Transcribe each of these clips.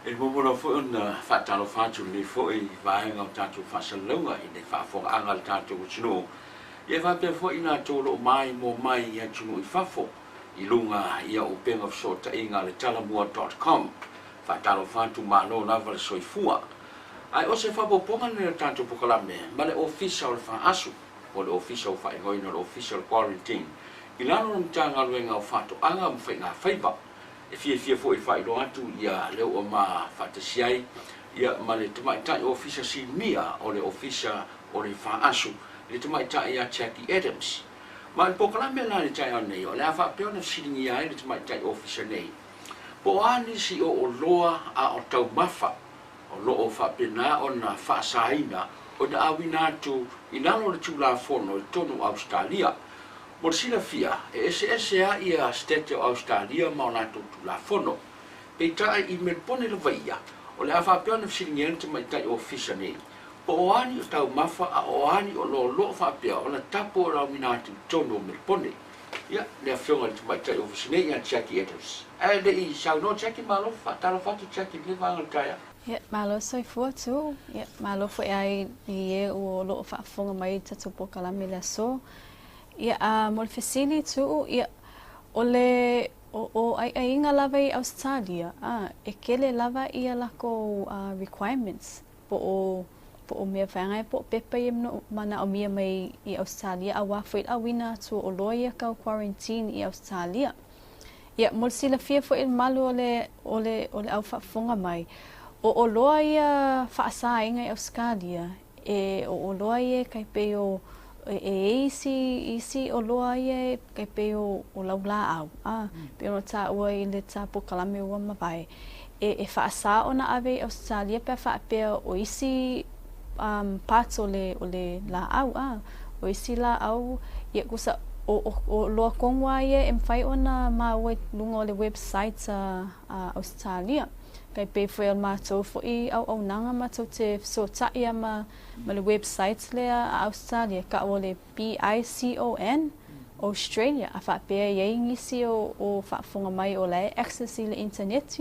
E mo fo na fatalo fatu le fo e vai nga tatu fasalonga i ne fa fo anga tatu chino ye va pe fo ina tolo mai mo mai ya chino i fafo i lunga ia o penga sota inga le talamua.com fatalo fatu malo na val soifua ai o se fa po ponga ne tatu pokalame ma le official fa asu o le official fa ngoi no official quarantine ilano mtanga luenga o fatu anga mfenga faiba e fia fo i fai lo atu ia leo o ma fatasiai ia ma le tuma tai official si mia o le official o le fa asu le tuma tai ia Jackie Adams ma le pokalame la le tai nei o le afa pe ona silingi ai le tuma tai official nei po ani si o loa a o tau mafa o lo o fa pena ona fa saina o da awina tu inalo le tula fono tonu Australia mo sila fia e ese ia state o Australia ma ona tu la fono pe tai I Melbourne le vaia o le afa pe ona silingi mai tai official nei po ani o tau mafa a o ani o lo fa pe ona tapo la awina tu tonu Melbourne ia le afionga le mai tai official nei ia Jackie Adams e le I sau no Jackie malo fa talo fa tu Jackie le vanga tai Ja, malo soifua tu. Ja, malo foi ai ie o lo fa fonga mai tatu pokalame la so. Ja, mol fesili tu ja ole o ai inga lava I Australia. E kele lava ia la ko requirements po o mea whangai po pepa I no mana o mea mai I Australia a wafoi a wina tu o loia kau quarantine I Australia. Ja, mol sila fia foi il malo ole au fa fonga mai. O loa ia whaasa inga I Australia, e o loa ia kai peo isi o loa ia kai peo o laula au. Peo no ta ua I le ta pokalame ua mawai. E whaasa ona ave Australia pe whaapea o isi parts o le la au. O isi la au, ia kusa o loa kongwa ia mwhai ona ma ua lunga o le website Australia. Kai pe foi al matou foi au nanga matou te so ta ia ma le websites le a Australia ka ole PICON Australia a fa pe ye ngisi o fa fonga mai o le access I le internet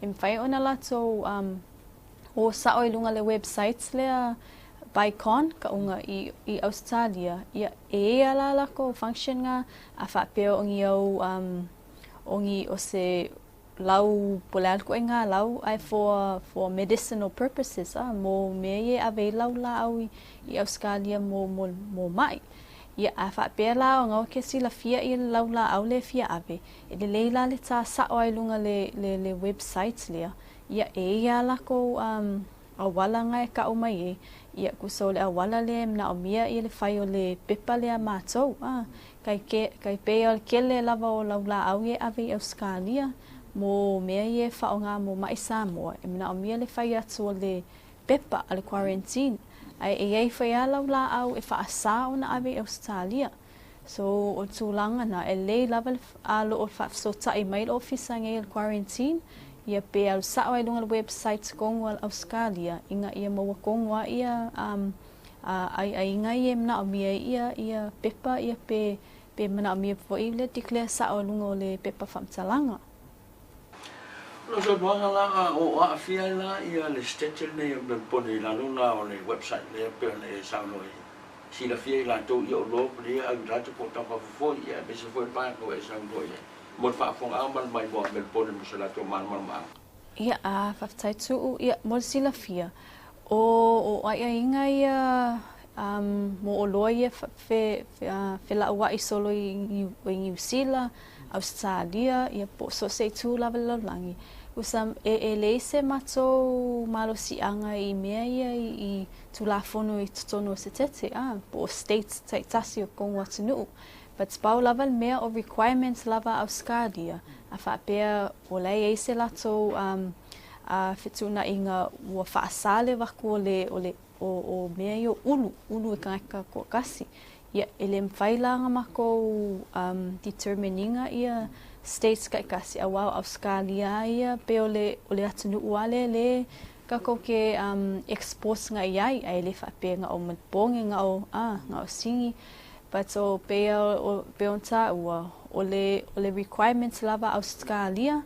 im fai ona la to o sa o lunga le websites le a Bicon ka unga I Australia ia e ala la ko function nga a fa pe ongi o se lau polal ko nga lau ai for medicinal purposes mo me ave lau la au I Australia mo mai ia afa pela nga ke si la fia I lau la au le fia ave ele leila le ta sa o lunga le websites le ia ia la ko awala nga ka o mai ia ku so le awala le na o mia I le fai o le pepa le matou kai pe al kele lava o lau la au e ave Australia mo mea ie whaonga mo mai Samoa e mina o mea le whai atu o le pepa a le quarantine ai ei whai alau la au e whaasa o na ave Australia so o tūlanga na e lei lava a lo o whafsota I mail office ngai le quarantine ia pe al sao ai lunga le website kongwa Australia inga ia maua kongwa ia ai ngai e mina o mea ia pepa ia pe mina o mea fo I le declare sao lunga o le pepa whamtalanga lo so banga la o a fia la ia le state nei o pone la luna o le website le pe le sa no si la fia la to io lo le a dato po ta fo ia be se fo pa ko e sa no ia mo fa fo a mal mai mo pone mo se la to mal ia a fa tai tu ia mo si la fia o ai inga ia mo o loia fe la wa I solo I New Zealand Australia ia po so se tu la langi usam e leise mato malo si anga I mea ia I tu la fono I tono se tete po states tai tasi o kong watunu but spau lava mea o requirements lava Australia a fa pea o lei se lato a fituna inga wa fa sale wa ko le o mea yo ulu ka ko kasi ia ele mfailanga mako determininga ia states kai kasi awau Australia ia pe ole atunu wale le ka ko ke expose nga iai ai le fa pe nga o Melbourne nga o singi but so pe on ta ole requirements lava Australia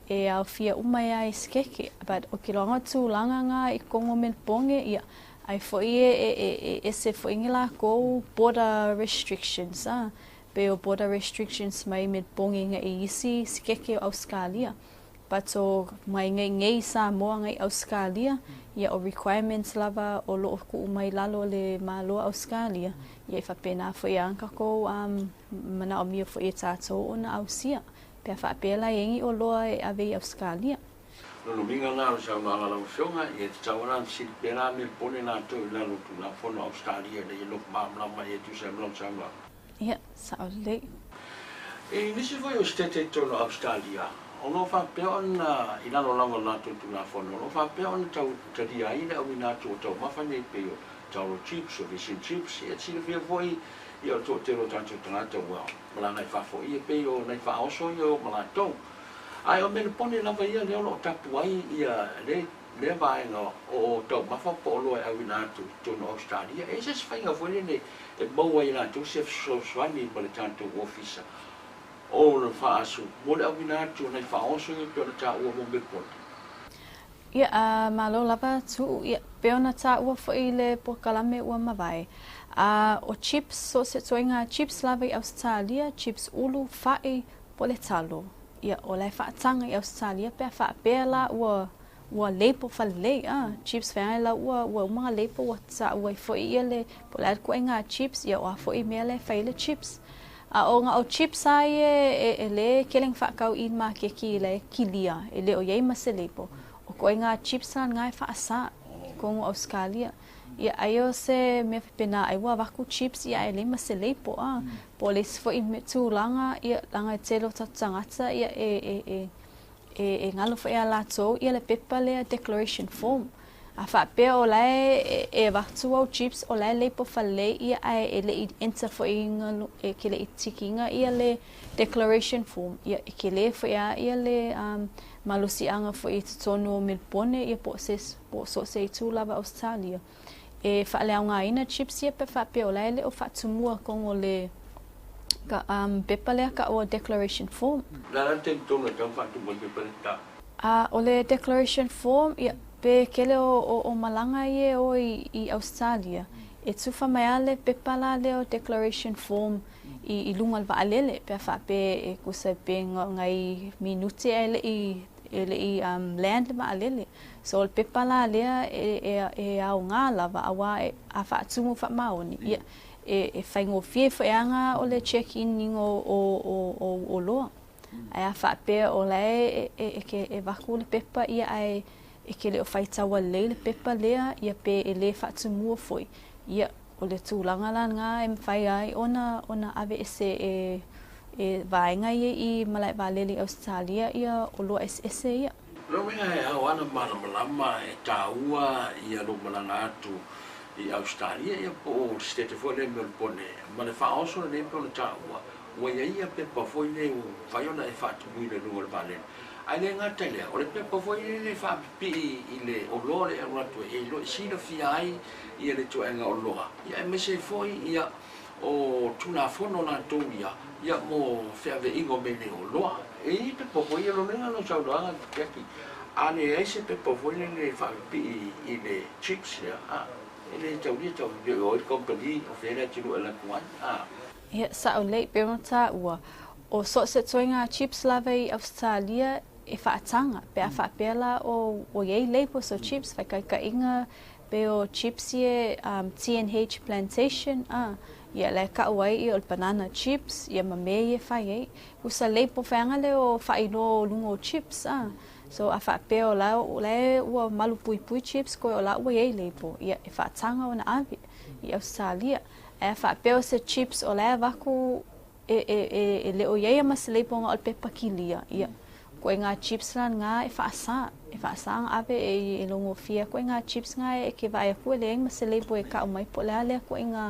e au fia umai ai skeke, but o ki longa tūlanga ngā I kongo Melponge, ia, ai foi e se foi ngila ko border restrictions, pe o border restrictions mai Melponge nga I isi skeke o Australia. But so mai ngai Samoa ngai Australia, ia o requirements lava o loo ku mai lalo le maloa Australia, ia fa pena foi anka ko mana o mia foi tātou ona ausia. Pea whaapela yengi o loa e awei Australia. Lolo minga ngā sa ngā lau whionga, e te tawana si pera me pone nā tau I lalo tu nā whono Australia le I lok māmlama e tu sa mlau saunga. Ia, sao lei. E nisi foi o stete tono Australia. O no whapea on I lalo langa nā tau tu nā whono. O no whapea on tau tari aina au I nā tau tau mawhane pe o tau chips o vision chips. E tira whia foi I o tō tero tātou tangata wao. Mala nai whafo I e pe o nai whaoso I o mala tau. Ai o mene pone lava ia leo lo tapu ai ia le vaenga o tau mawhapo o loa au I nātu tono Australia. E se whainga fwene ne e maua I nātu se swani ma le tātou ofisa. O na whaasu. Mo le au I nātu nai whaoso I o tā ua mo me pone. Ia, malo lava tu, ia, peona tā ua fwoi le pokalame ua mawai. O chips, so se toinga chips lava I Australia, chips ulu whae po le talo. Ia, o lai whaatanga I Australia, pia whaapea la ua leipo whalei, chips whae la ua umanga leipo ua ta ua I fwoi ia le, po le adkua ngā chips, ia o fwoi mea le whaile chips. O ngā o chips ai e le keleng whaakau I mā keki le kilia, e le o iei ma se leipo. O koe ngā chips lan ngai whaasa, kongo Australia. Ia aio se me pena ai wa waku chips ia ele ma se leipo po le sfo I me tūlanga ia langa telo tatangata ia e ngalo fo ia lato ia le pepa le declaration form a fa pe o lai e watu au chips o lai leipo fale ia ai ele enter fo ngalo e kele itikinga ia le declaration form ia ke le fo ia le malusi anga fo I tono Melbourne ia po so se tūlava Australia. E whaalea ngā ina chips ia pe whapea o laile o whatumua kongo le pepa lea ka o declaration form. Nara te tonga tau whatumua pepa le tā. O le declaration form ia pe kele o malanga ia o I Australia. E tuwha mai ale pepa la le o declaration form I lungal wa alele pe whapea e kusa pe ngai minuti ele I land le ma alele. So le pepa la lea e au ngā lava awa a whaatumu whaamaoni. Ia e whaingo fie whaeanga o le check-in ningo o loa. Ai a whaapea o lai e waku le pepa ia ai e ke le o whaitawa lei le pepa lea ia pe e le whaatumua foi. Ia o le tūlanga lan ngā e mwhai ai ona ave ese e vaenga ia I malai valeli Australia ia o loa ese ia. Rominga e au ana malama e tāua I alo malanga atu I Australia ia po stete fo le Melbourne. Ma le whaoso le po le tāua. Ua ia pepa foi le whaiona e whaatumui le lunga le valeli. Ai le ngata lea, o le pepa foi le whaapipi I le o loa le aratu e lo sina fiai ia le tuenga o loa. Ia e mese foi ia o tuna fono na tongia ia mo feave ingo mene o loa. E pepa foi lo lenga no saudoanga keki. Ane ese pepa foi le whaapipi I le chips lea. Ele tau le o company o fena tinu ala kuan. Ia sa o lei pe mata ua. O so se toinga chips lava I Australia e whaatanga. Pe a whaapela o iei leipo so chips. Whaikaika inga pe o chips ie TNH plantation. Ia le ka uai I o banana chips. Ia mamei e whai ei. Usa leipo whaanga le o whaino lungo chips. So a whaapea o lai ua malu pui pui chips koe o la ua iei leipo. Ia e whaatanga o na avi I Australia. E a whaapea o se chips o lai waku e le o iei ama se leipo ngā o pepa kilia. Ia koe ngā chips lan ngā e whaasa. E whaasa ngā ave e longo fia. Koe ngā chips ngā e ke vai a kua le ma se leipo e ka o mai po lea lea koe ngā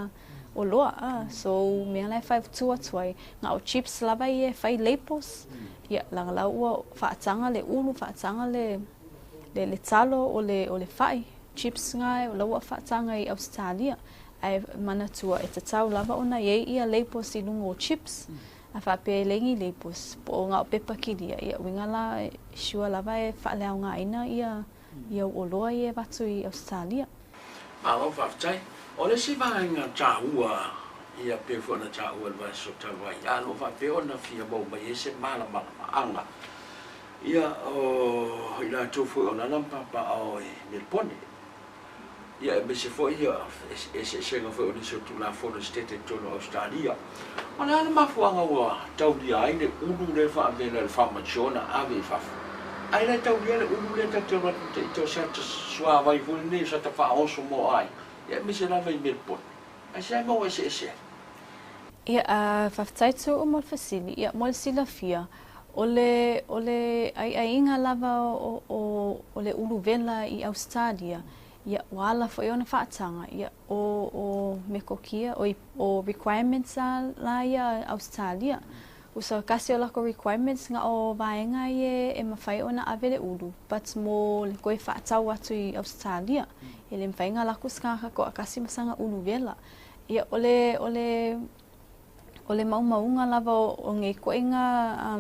o loa. So mea lai whai tua tuai. Ngā o chips lava I e whai leipos. Ia langa lau ua whaatanga le ulu, whaatanga le talo o le whai. Chips ngā o lau whaatanga I Australia. Ai mana tua e tatau lava ona iei ia leipos I lungo chips. a whape lengi lepus, po ngā o pepa kiria, ia wingala shua lava e whaaleo ngā ina ia oloa i e watu i Australia. Malo whaftai, o le si vaenga tāua ia pewho na tāua le vai so tawai, alo whape o na fia mau mai e se mala anga. Ia o ina tofu o na lampapa o e Melbourne. Ia e me se fo ia e se senga fo o ni so tu la fo na stete tono Australia. O na mafuanga ua tau di ai le unu le wha avena le whamachona ave whafu. Ai le tau dia le unu le tau te to sa sua vai fo ni sa ta wha oso mo ai. Ia me se lava i Melbourne. Ai se mo e se. Ia whaftaito o mo fasili, ia mo sila fia. Ole ai inga lava o le ulu vela i Australia. Ia wala fo iona whaatanga, ia o mekokia, o requirements la ia Australia. Usa kasi o lako requirements nga o vaenga e mawhai ona avele ulu, but mo le koe whaatau atu i Australia. E le mwhainga lako skaka ko akasi masanga ulu vela. Ia ole maunga lava o nge koe nga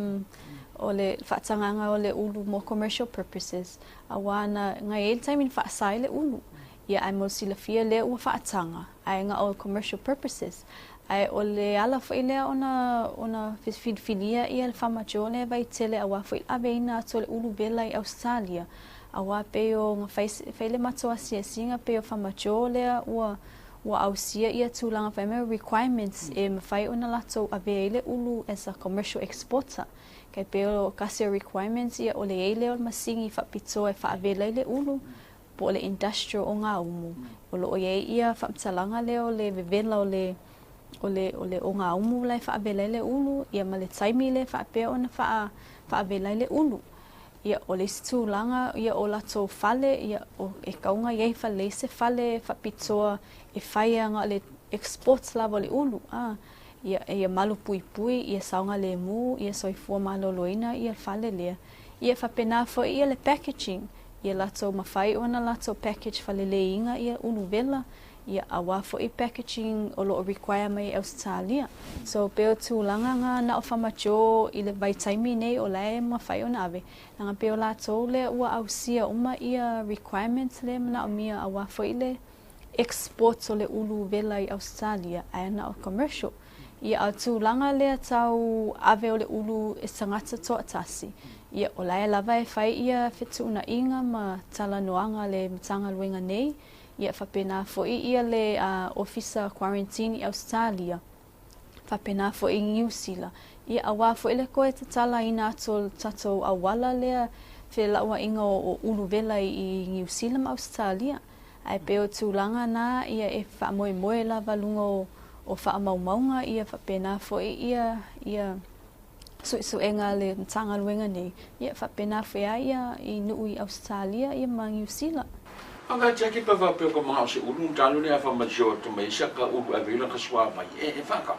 ole whaatanganga o le ulu mo commercial purposes. Awana ngai ele time in whaasai le ulu. Ia ai mo sila fia le ua whaatanga. Ai nga o commercial purposes. Ai ole ala fo ile ona filia ia le whamajo le vai tele awa fo aveina ato le ulu vela i Australia. Awa peo nga whaile matoa singa peo whamajo le ua ausia ia tūlanga whaimea requirements e mawhai ona lato aveile ulu as a commercial exporter. Kei peo kasi requirements ia o le eile o masingi whapito e whaavela le ulu po le industrial o ngā umu. O lo oie ia whaptalanga leo le vevela o le o ngā umu lai whaavela le ulu ia ma le taimi le whaapea ona whaavela le ulu. Ia o le tūlanga ia o lato whale ia o e kaunga iei whale se whale whapitoa e whaianga le exports lava le ulu. Ia malu pui, ia saunga le mu, ia soifua maloloina, ia whale lea. Ia whapena fo ia le packaging. Ia lato mawhai ona lato package whale leinga ia ulu vela. Ia awa fo i packaging o lo require mai Australia. So peo tūlanga ngā na o whamajo i le vai taimi nei o lae mawhai ona ave. Nanga peo lato le ua ausia uma ia requirements le mana o mia awa fo i le exports o le ulu vela i Australia. Aia na o commercial. Ia au tūlanga lea tau ave o le ulu e sangata toa tasi. Ia o lae lava e whai ia whetu una inga ma tala noanga le matanga luenga nei. Ia whapena fo ia le officer quarantine i Australia. Whapena fo i New Zealand. Ia awa fo ile koe te tala ina ato tato awala lea whe laua inga o ulu vela i New Zealand Australia. Ai peo tūlanga nā ia e whaamoe lava lunga o whaamaumaunga ia whapena fo ia suenga le tanga luenga nei. Ia whapena fo ia i nui Australia ia ma New Zealand. Anga teki pa va pe ko ma se ulu talu ne fa ma jo to me sa ka ulu avila ka swa mai e fa ka.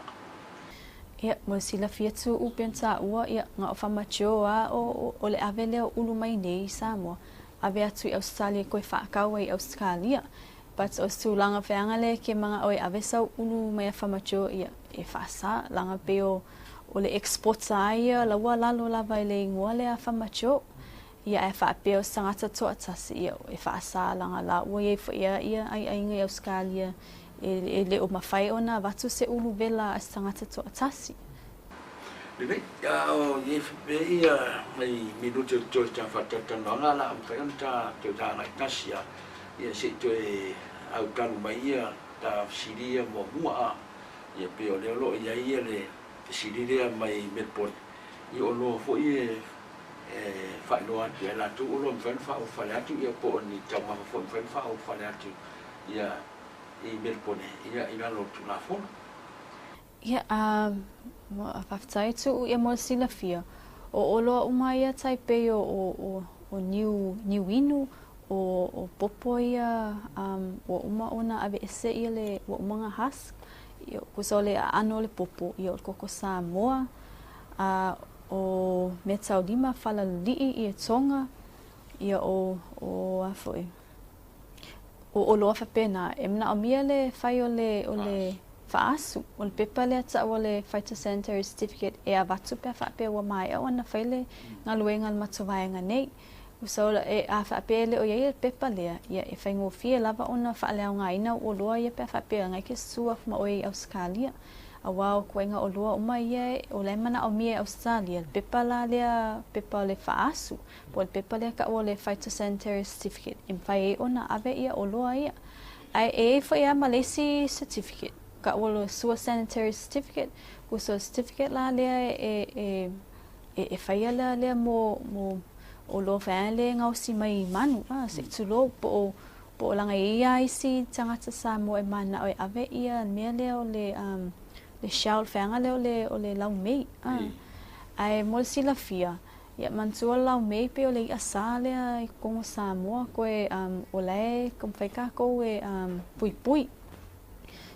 Ia mo sila fiatu u pensa ua ia nga o fa ma jo o le avele ulu mai nei Samoa. Ave atu i Australia ko fa ka i Australia. But o tūlanga wheanga le ke mga oi avesa ulu mai fa ma jo ia e fa sa langa peo o le exports ia la wa lalo lava i le ingua le a fa ma jo. Ia e whaapeo sangata toa tasi ia e whaasa langa la ua iei fo ia ai inga i Australia e le o mawhai ona watu se ulu vela a sangata toa tasi. Lebe, o iei whape ia mai minuto to ta whatata nonga la am whai ta te ta ngai tasia ia se to e au kanu mai ia ta siria mo mua ia peo leo lo ia le siria mai Melbourne i o lo fo ia fa loa te la tu ulo mfen fa o fa atu ia po ni tama fo mfen fa o fa atu ia i Melbourne ia ina lo tu la fo ia mo afaftai tu ia mo sila fia o lo uma ia tai pe o new inu o popo ia o uma ona ave ese ia le o mga husk ia ko sole ano le popo ia ko Samoa o metau lima fala lii i tonga ia o afoi o loa fa pena e mna o mia le fai o le faasu o le pepa le ata o le phytosanitary certificate e avatu pe fa pe wa mai o na faile ngaluenga le matovaenga nei so e a fa pe le o ye pepa le ia e faingo fie lava ona fa le nga ina o loa ye pe fa pe nga ke sua ma o Australia a wao kuenga o loa o mai ye o le mana o mie Australia pepa la le pepa le faasu po le pepa le ka o le phytosanitary certificate in fai ona ave ia o loa ia ai e fa ia Malaysia certificate ka o le sanitary certificate ko so certificate la le e fai la le mo o lo fale nga o si mai manu se tu lo po langa ia isi tangata sa mo e mana o ave ia me le shawl fanga o le lau mei ai mo si la fia ia mantua lau mei pe o le asale ai ko sa mo ko o le kom fai ka ko pui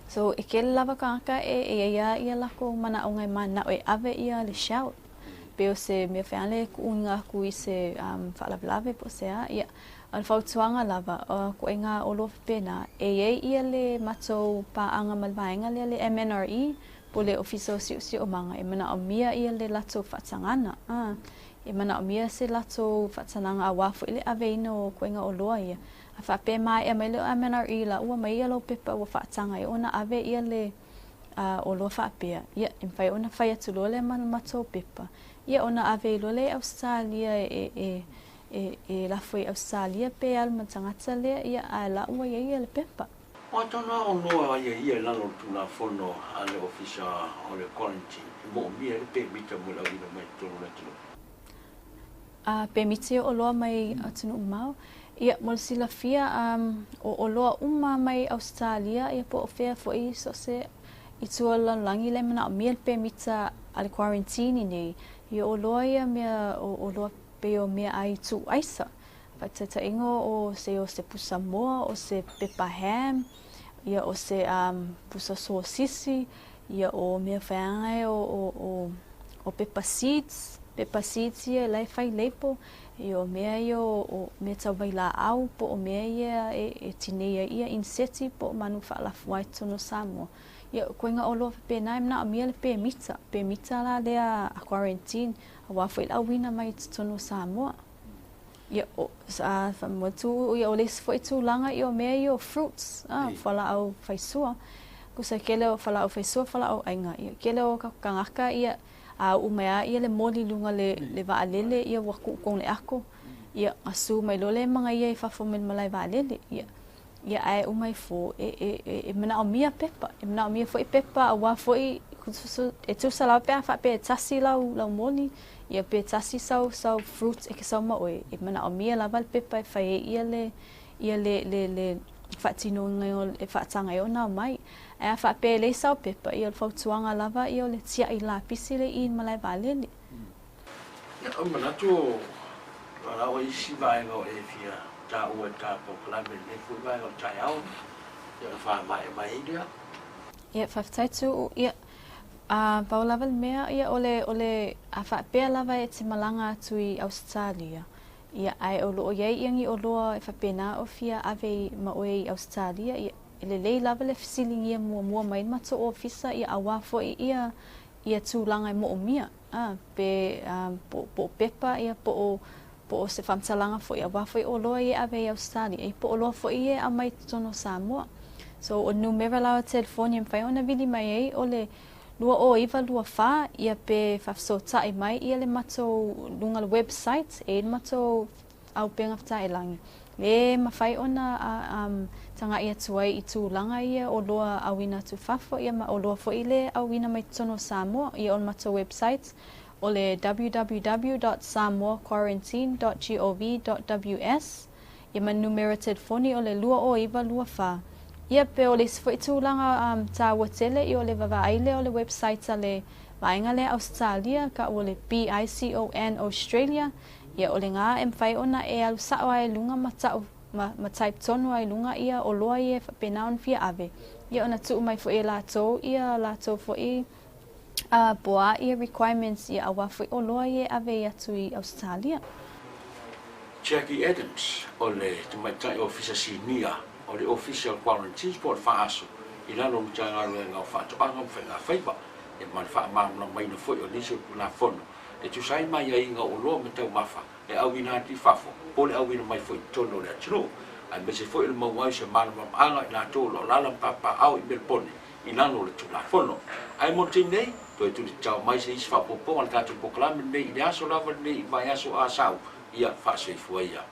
so e ke lava ka ia la ko mana o ngai mana o ave ia le shawl pe o se me fale ku unga ku i se fala blave po se ia al fautuanga lava ko inga o lo pena ia le mato pa anga malvaenga le MNRE po le ofiso si o manga e mana o mia ia le lato fatangana e mana o mia se lato fatananga awafu ile aveino ko inga o loa ia a fa pe mai e mai le MNRE la ua mai lo pepa o fatanga e ona ave ia le o lo fa pe ia in fai ona fai atu lo le man mato pepa ia ona ave lo le Australia e la foi Australia pe al matangata le ia ala ua ia le pepa o tona o noa ia la lo tuna fono ale ofisa o le quarantine mo mi e pe mita mo la ina mai tonu na tino pe mita o loa mai atunu mau ia mo sila fia o loa uma mai Australia ia po ofea foi so se itu ala langi le mana mi pe mita al quarantine nei ia o loa ia mea o loa pe o mea ai tu aisa patata ingo o se pusa moa o se pepa ham ia o se pusa sosisi ia o mea whaanga o pepa seeds ia lai fai leipo ia o mea ia o mea tau waila au po o mea ia e tineia ia inseti po manu whaalafu ai tono Samoa ia koinga o loa pe nai mna o mea le pe mita la lea a quarantine a wafo ila wina mai tono Samoa ia o sa famotu ia o les foi tu langa ia o mea ia o fruits fala au faisua kusa kele o fala au faisua fala au ainga ia kele o kangaka ia a umea ia le moli lunga le vaalele ia waku kong le ako ia asu mai lole manga ia i fafomel malai vaalele ia ai umai fo e mena o mia pepa e mena o mia foi pepa a wa foi e tu sala pe fa pe tasi lau moli ia pe tasi sau fruits e ke sau ma oi e mena o mia laval pepa e fai ia le fatino ngai e fatanga yo na mai e fa pe le sau pepa ia fa tuanga lava ia le tia i la pisile in malai valele ia o mana tu ala o isi vai no e fia ta o ta po klame e fu vai o tai au ia fa mai dia ia fa tu ia pa level mea ia ole a fa pe lava e te malanga tui Australia ia ai o lo ia ingi o lo e fa pena o fia ave ma oi Australia ia le lava le fisilingi mo mai mato ofisa ia awa fo ia tu langa mo mia pe po pepa ia po se famsalanga fo ia wa fo o lo ia ave Australia ia po lo fo ia a mai tono Samoa so o numero la telefone fai ona vidi mai ole lua o iva lua fa ia pe fafsota i mai ia le mato lunga le website e mato au penga fta e langi le mafai ona tanga ia tuai i tu langa ia o loa awina tu fafo ia ma o loa fo ile awina mai tono Samoa ia on mato website o le www.samoaquarantine.gov.ws ia ma numero telefoni o le lua o iva lua fa ia pe o le sfo itu langa ta watele i o le vavaile o le website ale vainga le Australia ka o le BICON Australia ia o le ngā fai ona e alu sao ai lunga ma type tonu ai lunga ia o loa ia penaon fia ave ia ona tu mai fo e lato ia lato fo i boa ia requirements ia awa fo o loa ia ave ia tu i Australia Jackie Adams o le tumatai officer sinia o le official quarantine sport faaso ina lo mchanga lo nga fa to anga fa nga fa e man fa ma na mai no fo o ni so la fono e tu sai mai ai nga o lo me tau mafa e au ina ti fafo o le au ina mai fo to no le tro ai me se fo il mo wa se man ma anga na to lo la la papa au i bel pone ina lo le tu la fono ai mo tin nei to tu chao mai se fa po po al ta tu po klam nei ya so la va nei vai aso a sau ia fa se fo ia